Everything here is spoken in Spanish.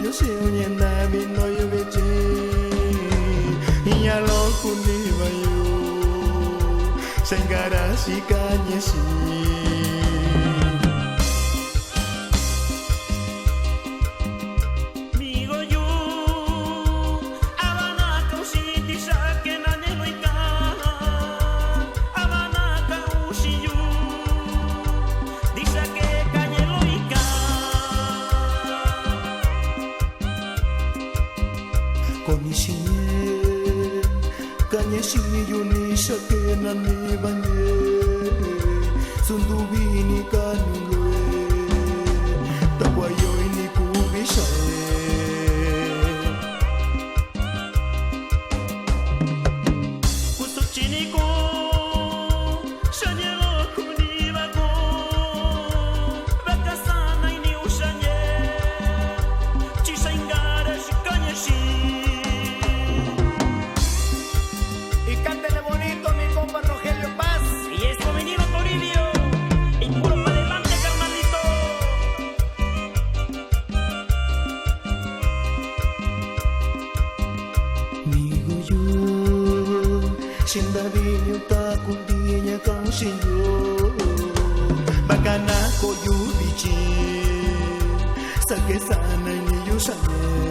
no se oye nada, mi no yo veche. Y ya lo kundiva yo, sengara si kanyesi. Konisiye kanyesi yuni sakena ni banye sundubini kanulwe takwayo ini kubisae kusuchiniko shanyelo kunibako bakasana ini ushanye chisangara shikanyeshi. Cántele bonito, mi compa Rogelio Paz. Y esto venido Toribio. Y puro para adelante, carnalito. Migo yo, sindabinyo takundinya kang sinyo. Baka na ko yubichi, sa kesana niyo sanye.